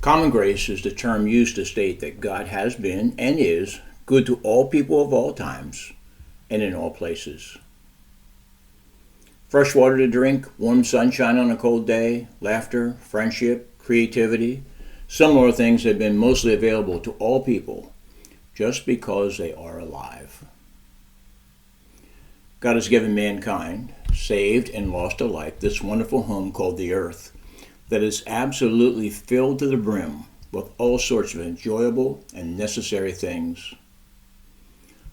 Common grace is the term used to state that God has been and is good to all people of all times and in all places. Fresh water to drink, warm sunshine on a cold day, laughter, friendship, creativity, similar things have been mostly available to all people just because they are alive. God has given mankind, saved and lost alike, this wonderful home called the earth that is absolutely filled to the brim with all sorts of enjoyable and necessary things.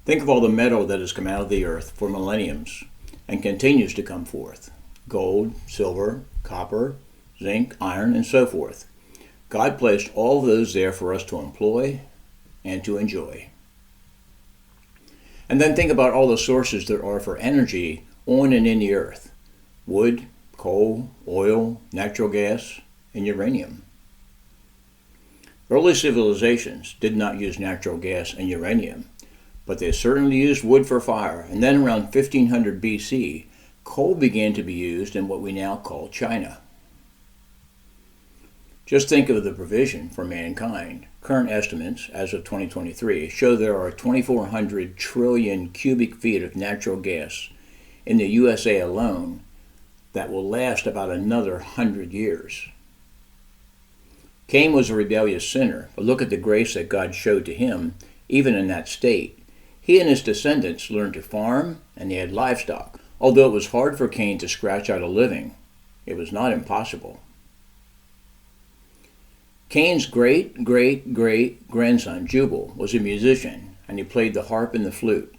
Think of all the metal that has come out of the earth for millenniums and continues to come forth. Gold, silver, copper, zinc, iron, and so forth. God placed all of those there for us to employ and to enjoy. And then think about all the sources there are for energy on and in the earth. Wood, coal, oil, natural gas, and uranium. Early civilizations did not use natural gas and uranium, but they certainly used wood for fire, and then around 1500 BC, coal began to be used in what we now call China. Just think of the provision for mankind. Current estimates, as of 2023, show there are 2,400 trillion cubic feet of natural gas in the USA alone that will last about another 100 years. Cain was a rebellious sinner, but look at the grace that God showed to him, even in that state. He and his descendants learned to farm, and they had livestock. Although it was hard for Cain to scratch out a living, it was not impossible. Cain's great-great-great-grandson, Jubal, was a musician, and he played the harp and the flute.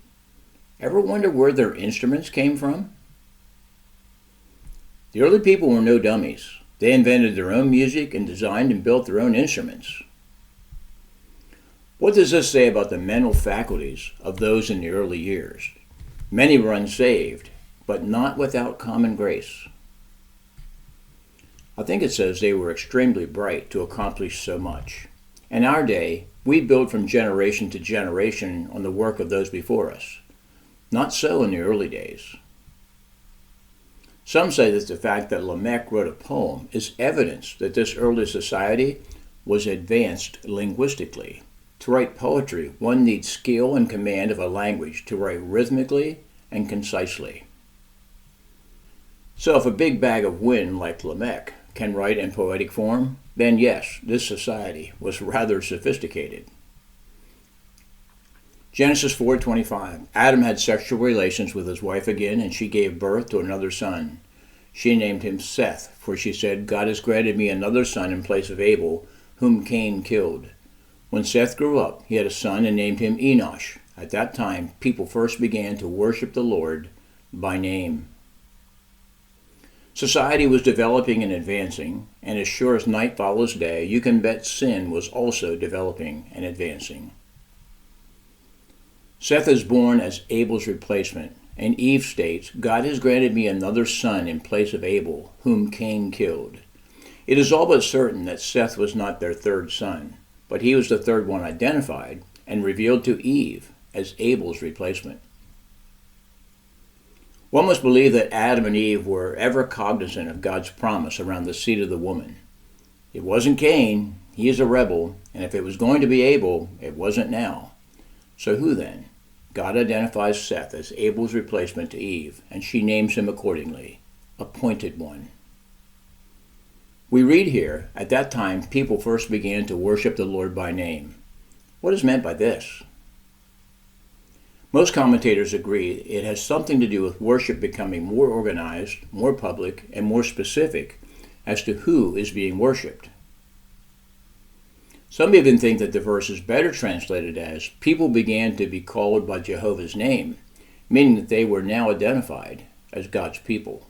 Ever wonder where their instruments came from? The early people were no dummies. They invented their own music and designed and built their own instruments. What does this say about the mental faculties of those in the early years? Many were unsaved, but not without common grace. I think it says they were extremely bright to accomplish so much. In our day, we build from generation to generation on the work of those before us. Not so in the early days. Some say that the fact that Lamech wrote a poem is evidence that this early society was advanced linguistically. To write poetry, one needs skill and command of a language to write rhythmically and concisely. So if a big bag of wind like Lamech can write in poetic form, then yes, this society was rather sophisticated. Genesis 4:25. Adam had sexual relations with his wife again, and she gave birth to another son. She named him Seth, for she said, God has granted me another son in place of Abel, whom Cain killed. When Seth grew up, he had a son and named him Enosh. At that time, people first began to worship the Lord by name. Society was developing and advancing, and as sure as night follows day, you can bet sin was also developing and advancing. Seth is born as Abel's replacement, and Eve states, God has granted me another son in place of Abel, whom Cain killed. It is all but certain that Seth was not their third son, but he was the third one identified and revealed to Eve as Abel's replacement. One must believe that Adam and Eve were ever cognizant of God's promise around the seed of the woman. It wasn't Cain, he is a rebel, and if it was going to be Abel, it wasn't now. So who then? God identifies Seth as Abel's replacement to Eve, and she names him accordingly, Appointed One. We read here, at that time people first began to worship the Lord by name. What is meant by this? Most commentators agree it has something to do with worship becoming more organized, more public, and more specific as to who is being worshiped. Some even think that the verse is better translated as, people began to be called by Jehovah's name, meaning that they were now identified as God's people.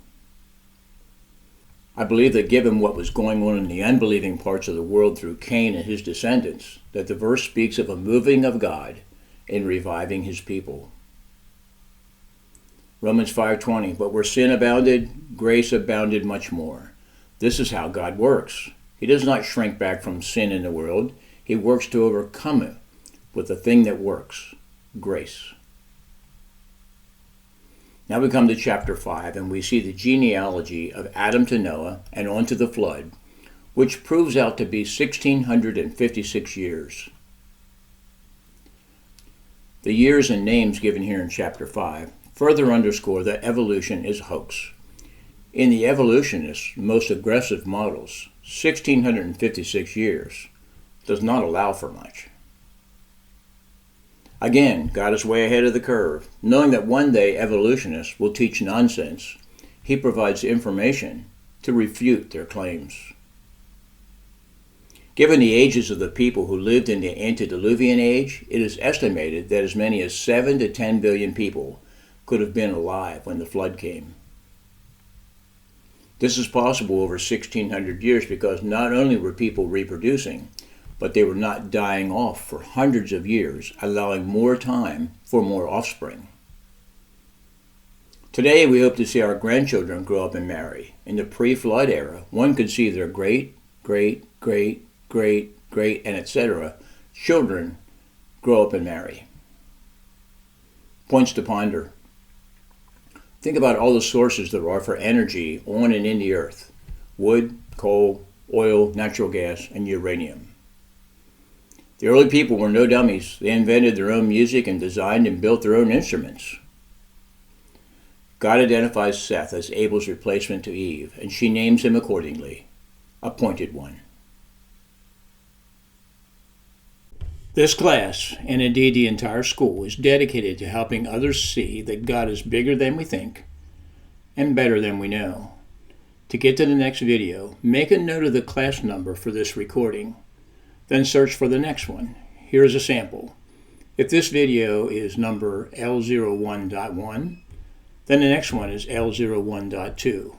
I believe that given what was going on in the unbelieving parts of the world through Cain and his descendants, that the verse speaks of a moving of God in reviving his people. Romans 5:20, but where sin abounded, grace abounded much more. This is how God works. He does not shrink back from sin in the world. He works to overcome it with the thing that works, grace. Now we come to chapter 5, and we see the genealogy of Adam to Noah and on to the flood, which proves out to be 1,656 years. The years and names given here in Chapter 5 further underscore that evolution is a hoax. In the evolutionists' most aggressive models, 1,656 years does not allow for much. Again, God is way ahead of the curve. Knowing that one day evolutionists will teach nonsense, he provides information to refute their claims. Given the ages of the people who lived in the antediluvian age, it is estimated that as many as 7 to 10 billion people could have been alive when the flood came. This is possible over 1,600 years because not only were people reproducing, but they were not dying off for hundreds of years, allowing more time for more offspring. Today we hope to see our grandchildren grow up and marry. In the pre-flood era, one could see their great, great, great, great, great, and etc. children grow up and marry. Points to ponder. Think about all the sources there are for energy on and in the earth: wood, coal, oil, natural gas, and uranium. The early people were no dummies. They invented their own music and designed and built their own instruments. God identifies Seth as Abel's replacement to Eve, and she names him accordingly, Appointed One. This class, and indeed the entire school, is dedicated to helping others see that God is bigger than we think and better than we know. To get to the next video, make a note of the class number for this recording, then search for the next one. Here's a sample. If this video is number L01.1, then the next one is L01.2.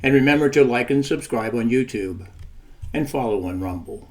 And remember to like and subscribe on YouTube and follow on Rumble.